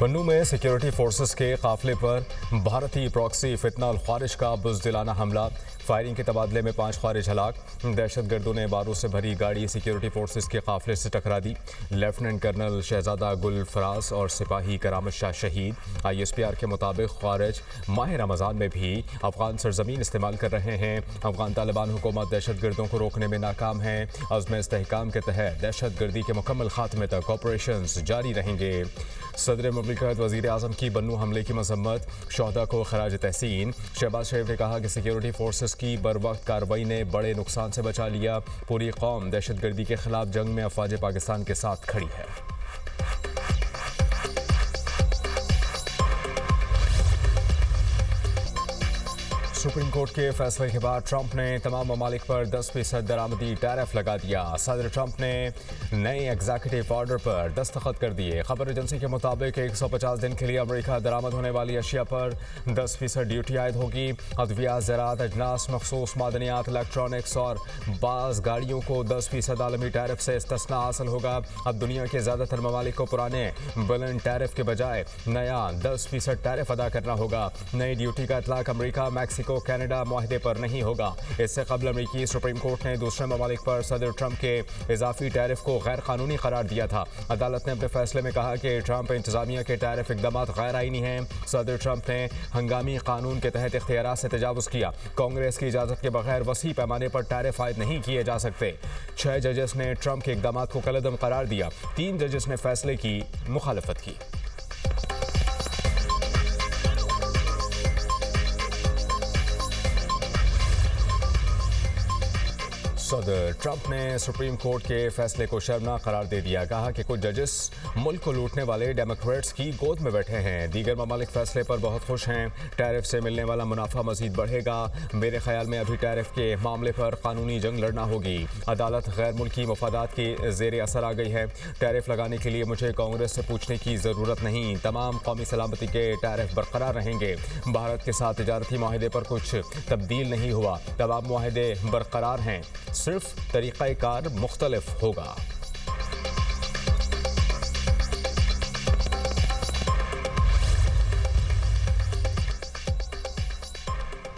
बन्नू में security forces के काफिले पर भारतीय प्रॉक्सी फितना और ख्वारिज का बुज़दिलाना हमला। फायरिंग के तबादले में 5 ख्वारिज हलाक। दहशतगर्दों ने बारूद से भरी गाड़ी सिक्योरिटी फोर्सेस के काफिले से टकरा दी। लेफ्टिनेंट कर्नल शहजादा गुल फराज और सिपाही करामत शाह शहीद। ISPR के मुताबिक ख्वारिज माह रमज़ान में भी अफगान सरजमीन इस्तेमाल कर रहे हैं। अफगान तालिबान हुकूमत दहशतगर्दों को रोकने में नाकाम है। अज़्म इस्तेहकाम के तहत दहशतगर्दी के मुकम्मल खात्मे तक ऑपरेशन जारी रहेंगे। सदर मुमलिकत वज़ीर आज़म की बन्नू हमले की मजम्मत। शोहदा को खराज तहसीन। शहबाज शरीफ ने कहा कि सिक्योरिटी फोर्सेस की बरवक्त कार्रवाई ने बड़े नुकसान से बचा लिया। पूरी कौम दहशतगर्दी के खिलाफ जंग में अफवाज पाकिस्तान के साथ खड़ी है। सुप्रीम कोर्ट के फैसले के बाद ट्रंप ने तमाम ममालिक पर 10% दरामदी टैरिफ लगा दिया। सदर ट्रंप ने नए एग्जीक्यूटिव ऑर्डर पर दस्तखत कर दिए। खबर एजेंसी के मुताबिक 150 दिन के लिए अमेरिका दरामद होने वाली अशिया पर 10% ड्यूटी आयद होगी। अद्वियात, ज़राअत, अजनास, मखसूस मादनियात, इलेक्ट्रॉनिक्स और बाज़ गाड़ियों को 10% आलमी टैरिफ से इस्तिस्ना हासिल होगा। अब दुनिया के ज़्यादातर ममालिक को पुराने बुलंद टैरिफ के बजाय नया 10% टैरिफ अदा करना होगा। नई ड्यूटी का इतलाक अमेरिका, मैक्सिको, कनाडा मुआहदे पर नहीं होगा। इससे कबल अमेरिकी सुप्रीम कोर्ट ने दूसरे ममालिक पर सदर ट्रंप के इजाफी टैरिफ को गैर कानूनी करार दिया था। अदालत ने अपने फैसले में कहा कि ट्रंप इंतजामिया के टैरिफ इकदाम गैर आईनी हैं। सदर ट्रंप ने हंगामी कानून के तहत इख्तियारात से तजावुज़ किया। कांग्रेस की इजाज़त के बगैर वसी पैमाने पर टैरिफ आयद नहीं किए जा सकते। 6 जजेस ने ट्रंप के इकदाम को कलअदम करार दिया। 3 जजेस ने फैसले की मुखालफत की। सदर ट्रंप ने सुप्रीम कोर्ट के फैसले को शर्मनाक करार दे दिया। कहा कि कुछ जजेस मुल्क को लूटने वाले डेमोक्रेट्स की गोद में बैठे हैं। दीगर ममालिक फैसले पर बहुत खुश हैं। टैरिफ से मिलने वाला मुनाफा मजीद बढ़ेगा। मेरे ख्याल में अभी टैरिफ के मामले पर कानूनी जंग लड़ना होगी। अदालत गैर मुल्की मफादात के ज़ेर असर आ गई है। टैरिफ लगाने के लिए मुझे कांग्रेस से पूछने की ज़रूरत नहीं। तमाम कौमी सलामती के टैरिफ बरकरार रहेंगे। भारत के साथ तिजारती माहिदे पर कुछ तब्दील नहीं हुआ। तमाम माहिदे बरकरार हैं, सिर्फ तरीक़ाकार मुख्तलिफ होगा।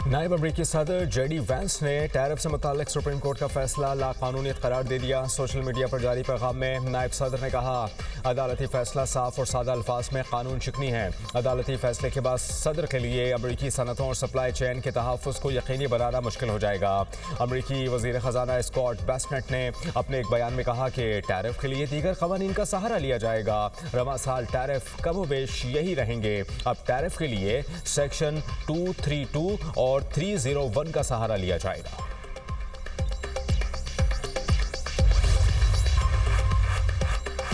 नायब अमरीकी सदर JD वैंस ने टैरिफ से मुताल्लिक सुप्रीम कोर्ट का फैसला लाकानूनी करार दे दिया। सोशल मीडिया पर जारी पैगाम में नायब सदर ने कहा, अदालती फैसला साफ और सादा अल्फाज में कानून शिकनी है। अदालती फैसले के बाद सदर के लिए अमरीकी सनतों और सप्लाई चेन के तहफ़्फ़ुज़ को यकीनी बनाना मुश्किल हो जाएगा। अमरीकी वज़ीर ख़जाना स्कॉट बेस्नेट ने अपने एक बयान में कहा कि टैरिफ के लिए दीगर क़वानीन का सहारा लिया जाएगा। रवां साल टैरिफ कमोबेश यही रहेंगे। अब टैरिफ के लिए सेक्शन 232 और 301 का सहारा लिया जाएगा।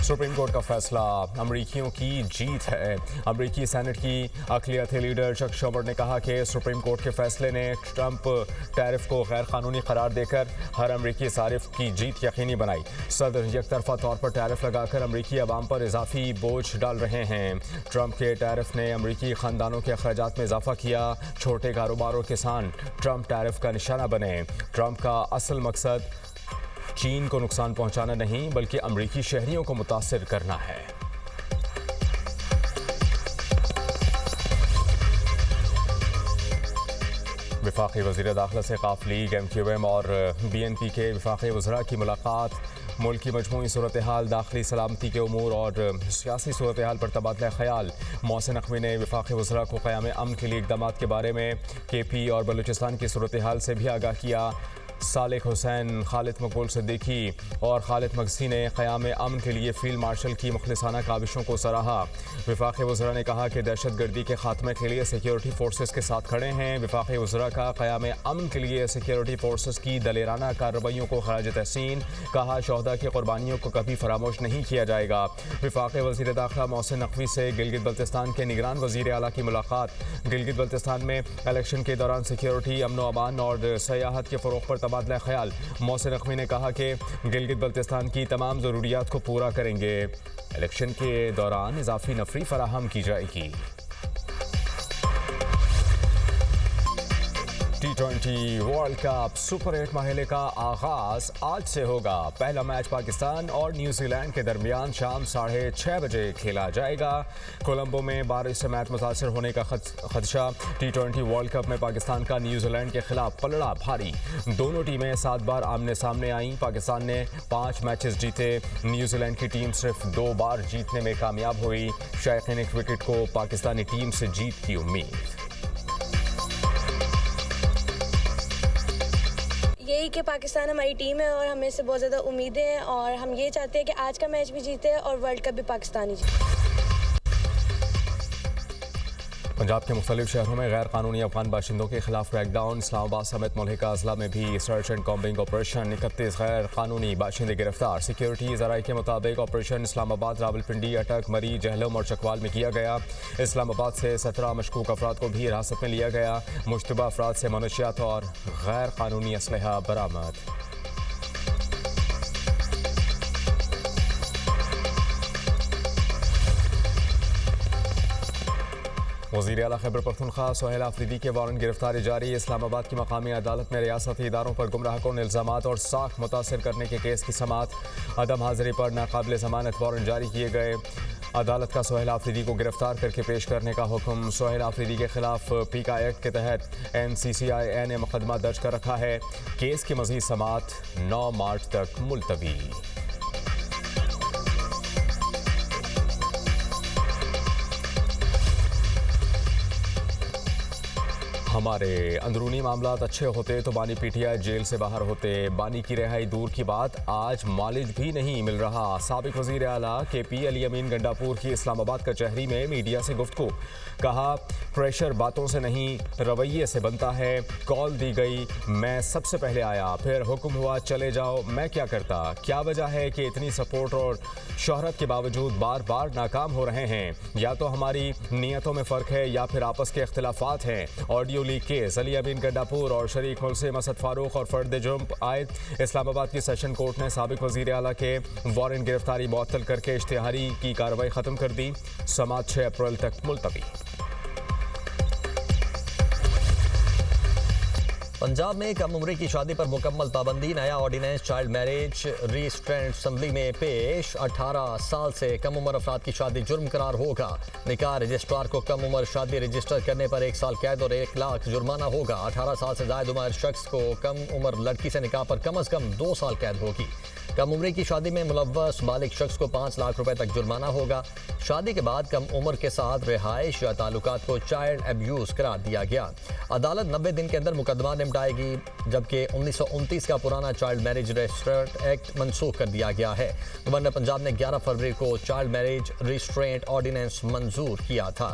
सुप्रीम कोर्ट का फैसला अमरीकियों की जीत है। अमरीकी सेनेट की अक़लियती लीडर चक शूमर ने कहा कि सुप्रीम कोर्ट के फैसले ने ट्रंप टैरिफ को गैर कानूनी करार देकर हर अमरीकी सारिफ की जीत यकीनी बनाई। सदर यकतरफा तौर पर टैरिफ लगाकर अमरीकी अवाम पर इजाफी बोझ डाल रहे हैं। ट्रंप के टैरिफ ने अमरीकी ख़ानदानों के अखराजात में इजाफा किया। छोटे कारोबार और किसान ट्रंप टैरिफ का निशाना बने। ट्रंप का असल मकसद चीन को नुकसान पहुंचाना नहीं, बल्कि अमरीकी शहरियों को मुतासिर करना है। वफाकी वज़ीर दाखिला से काफ लीग, MQM और BNP के वफाकी वज़रा की मुलाकात। मुल्क की मजमूई सूरत हाल, दाखिली सलामती के उमूर और सियासी सूरत हाल पर तबादला ख्याल। मोहसिन नकवी ने वफाकी वज़रा को क़याम अमन के लिए इक़दाम के बारे में KP और बलूचिस्तान की सूरत हाल से भी आगाह किया। सालिक हुसैन, खालिद मकबूल सिद्दीकी और खालिद मगसी ने क़याम अमन के लिए फील्ड मार्शल की मुखलिसाना काविशों को सराहा। वफाकी वज़रा ने कहा कि दहशतगर्दी के खात्मे के लिए सिक्योरिटी फोर्सेस के साथ खड़े हैं। वफाकी वज़रा का क़याम अमन के लिए सिक्योरिटी फोर्सेस की दलेराना कार्रवाइयों को खराज तहसीन। कहा, शोहदा की कुर्बानियों को कभी फरामोश नहीं किया जाएगा। वफाकी वज़ीर दाखिला मोहसिन नकवी से गिलगित बल्तिस्तान के निगरान वज़ीर आला की मुलाकात। गिलगित बल्तिस्तान में इलेक्शन के दौरान सिक्योरिटी, अमन व अमान और सयाहत के फ़रोग़ पर तबादला ख्याल। मोहसिन नकवी ने कहा कि गिलगित बल्तिस्तान की तमाम ज़रूरियात को पूरा करेंगे। इलेक्शन के दौरान इजाफी नफरी फराहम की जाएगी। T20 वर्ल्ड कप सुपर 8 मरहले का आगाज आज से होगा। पहला मैच पाकिस्तान और न्यूजीलैंड के दरमियान शाम 6:30 बजे खेला जाएगा। कोलंबो में बारिश से मैच मुतासर होने का खदशा। T20 वर्ल्ड कप में पाकिस्तान का न्यूजीलैंड के खिलाफ पलड़ा भारी। दोनों टीमें 7 बार आमने सामने आईं। पाकिस्तान ने 5 मैचेस जीते। न्यूजीलैंड की टीम सिर्फ 2 बार जीतने में कामयाब हुई। शायकीन क्रिकेट को पाकिस्तानी टीम से जीत की उम्मीद। यही कि पाकिस्तान हमारी टीम है और हमें से बहुत ज़्यादा उम्मीदें हैं और हम ये चाहते हैं कि आज का मैच भी जीते और वर्ल्ड कप भी पाकिस्तान ही जीते। पंजाब के मुख्तलिफ शहरों में गैर कानूनी अफगान बाशिंदों के खिलाफ क्रैकडाउन। इस्लामाबाद समेत मुल्हिका अजला में भी सर्च एंड कॉम्बिंग ऑपरेशन। 31 गैर कानूनी बाशिंदे गिरफ्तार। सिक्योरिटी ज़राए के मुताबिक ऑपरेशन इस्लामाबाद, रावलपिंडी, अटक, मरी, जहलम और चकवाल में किया गया। इस्लामाबाद से 17 मशकूक अफराद को भी हिरासत में लिया गया। मुश्तबा अफराद से मनशियात और गैर कानूनी असलहा बरामद। वज़ीर आला खैबर पख्तूनख्वा सोहेल आफरीदी के वारंट गिरफ्तारी जारी। इस्लामाबाद की मकामी अदालत में रियासती इदारों पर गुमराहकुन इल्ज़ामात और साख मुतासर करने के केस की समाअत। अदम हाजिरी पर नाकाबिल ज़मानत वारंट जारी किए गए। अदालत का सोहेल आफरीदी को गिरफ्तार करके पेश करने का हुक्म। सोहेल आफरीदी के खिलाफ पीका एक्ट के तहत NCCI ने मुकदमा दर्ज कर रखा है। केस की मज़ीद समाअत 9 मार्च तक मुलतवी। हमारे अंदरूनी मामलात अच्छे होते तो बानी PTI जेल से बाहर होते। बानी की रिहाई दूर की बात, आज मालिज भी नहीं मिल रहा। साबिक वज़ीर आला KP अली अमीन गंडापुर की इस्लामाबाद कचहरी में मीडिया से गुफ्तगू। कहा, प्रेशर बातों से नहीं रवैये से बनता है। कॉल दी गई, मैं सबसे पहले आया, फिर हुक्म हुआ चले जाओ, मैं क्या करता। क्या वजह है कि इतनी सपोर्ट और शोहरत के बावजूद बार बार नाकाम हो रहे हैं। या तो हमारी नीयतों में फ़र्क है या फिर आपस के इख्तिलाफात हैं। ऑडियो लीक केस, अली अमीन गंडापुर और शरीक मुलसे मसद फारूक और फर्द जुर्म आयद। इस्लामाबाद की सेशन कोर्ट ने साबिक वज़ीर आला के वारंट गिरफ्तारी मुअत्तल करके इश्तिहारी की कार्रवाई ख़त्म कर दी। समाअत 6 अप्रैल तक मुलतवी। पंजाब में कम उम्र की शादी पर मुकम्मल पाबंदी। नया ordinance child marriage restraint assembly में पेश। 18 साल से कम उम्र अफराद की शादी जुर्म करार होगा। निकाह रजिस्ट्रार को कम उम्र शादी रजिस्टर करने पर 1 साल कैद और 1 लाख जुर्माना होगा। 18 साल से ज़ायद उम्र शख्स को कम उम्र लड़की से निकाह पर कम अज़ कम 2 साल कैद होगी। कम उम्र की शादी में मुलव्वस बालिग शख्स को 5 लाख रुपए तक जुर्माना होगा। शादी के बाद कम उम्र के साथ रिहाइश या ताल्लुकात को चाइल्ड एब्यूज़ करार दिया गया। अदालत 90 दिन के अंदर मुकदमा निपटाएगी, जबकि 1929 का पुराना चाइल्ड मैरिज रिस्ट्रेंट एक्ट मनसूख कर दिया गया है। गवर्नर पंजाब ने 11 फरवरी को चाइल्ड मैरिज रिस्ट्रेंट ऑर्डिनेंस मंजूर किया था।